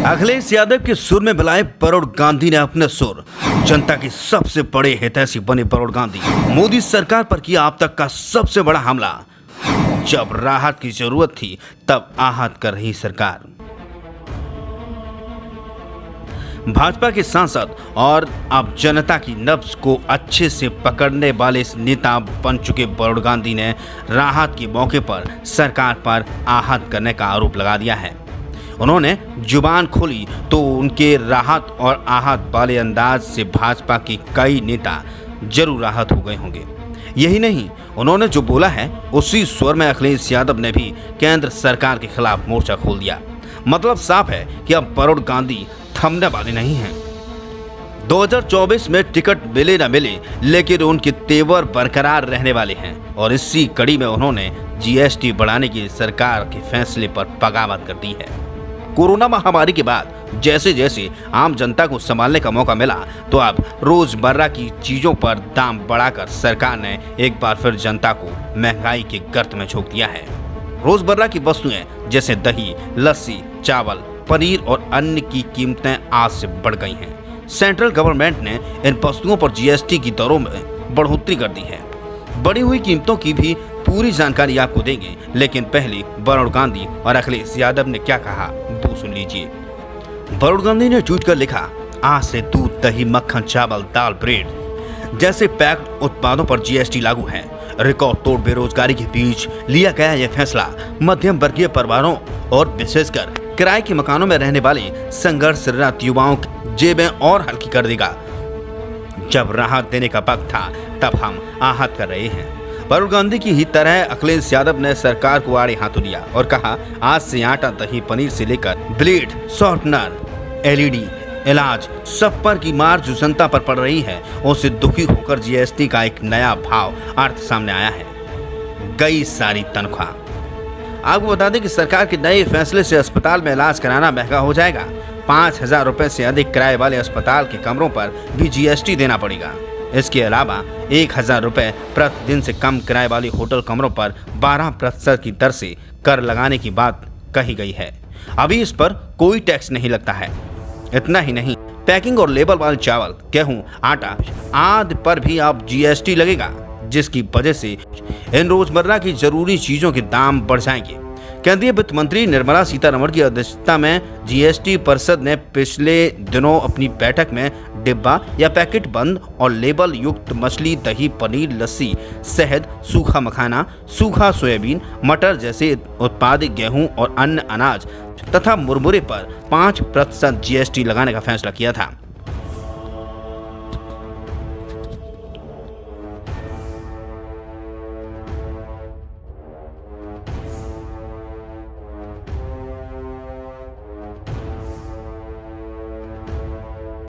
अखिलेश यादव के सुर में बुलाए बरौड़ गांधी ने अपने सुर। जनता की सबसे बड़े हितैषी बने बरौड़ गांधी। मोदी सरकार पर किया अब तक का सबसे बड़ा हमला। जब राहत की जरूरत थी तब आहत कर रही सरकार। भाजपा के सांसद और अब जनता की नब्ज को अच्छे से पकड़ने वाले इस नेता बन चुके बरौड़ गांधी ने राहत के मौके पर सरकार पर आहत करने का आरोप लगा दिया है। उन्होंने जुबान खोली तो उनके राहत और आहत वाले अंदाज से भाजपा के कई नेता जरूर राहत हो गए होंगे। यही नहीं, उन्होंने जो बोला है उसी स्वर में अखिलेश यादव ने भी केंद्र सरकार के खिलाफ मोर्चा खोल दिया। मतलब साफ है कि अब बरौड़ गांधी थमने वाले नहीं हैं। 2024 में टिकट मिले न मिले, लेकिन उनके तेवर बरकरार रहने वाले हैं और इसी कड़ी में उन्होंने जीएसटी बढ़ाने के सरकार के फैसले पर बगावत कर दी है। कोरोना महामारी के बाद जैसे जैसे आम जनता को संभालने का मौका मिला, तो अब रोजमर्रा की चीजों पर दाम बढ़ाकर सरकार ने एक बार फिर जनता को महंगाई के गर्त में झोंक दिया है। रोजमर्रा की वस्तुएं जैसे दही, लस्सी, चावल, पनीर और अन्य की कीमतें आज से बढ़ गई हैं। सेंट्रल गवर्नमेंट ने इन वस्तुओं पर जीएसटी की दरों में बढ़ोतरी कर दी है। बढ़ी हुई कीमतों की भी पूरी जानकारी आपको देंगे, लेकिन पहले बरौड़ गांधी और अखिलेश यादव ने क्या कहा वो सुन लीजिए। बरौड़ गांधी ने ट्वीट कर लिखा, आज से दूध, दही, मक्खन, चावल, दाल, ब्रेड जैसे पैक्ड उत्पादों पर जीएसटी लागू है। रिकॉर्ड तोड़ बेरोजगारी के बीच लिया गया यह फैसला मध्यम वर्गीय परिवारों और विशेषकर किराए के मकानों में रहने वाले संघर्षरत युवाओं की जेबें और हल्की कर देगा। जब राहत देने का वक्त था तब हम आहत कर रहे हैं। बरौड़ गांधी की ही तरह अखिलेश यादव ने सरकार को आड़े हाथों लिया और कहा, आज से आटा, दही, पनीर से लेकर ब्लेड, शॉर्टनर, एलईडी, इलाज सब पर की मार जो जनता पर पड़ रही है, उससे दुखी होकर जीएसटी का एक नया भाव अर्थ सामने आया है। गई सारी तनख्वाह। आपको बता दें कि सरकार के नए फैसले से अस्पताल में इलाज कराना महंगा हो जाएगा। 5,000 रुपए से अधिक किराए वाले अस्पताल के कमरों पर भी जीएसटी देना पड़ेगा। इसके अलावा 1,000 रुपए प्रतिदिन से कम किराए वाले होटल कमरों पर 12% की दर से कर लगाने की बात कही गई है। अभी इस पर कोई टैक्स नहीं लगता है। इतना ही नहीं, पैकिंग और लेबल वाले चावल, गेहूं, आटा आदि पर भी अब जीएसटी लगेगा, जिसकी वजह से इन रोजमर्रा की जरूरी चीजों के दाम बढ़ जाएंगे। केंद्रीय वित्त मंत्री निर्मला सीतारमण की अध्यक्षता में जीएसटी परिषद ने पिछले दिनों अपनी बैठक में डिब्बा या पैकेट बंद और लेबल युक्त मछली, दही, पनीर, लस्सी, शहद, सूखा मखाना, सूखा सोयाबीन, मटर जैसे उत्पादित गेहूं और अन्य अनाज तथा मुरमुरे पर 5% जीएसटी लगाने का फैसला किया था।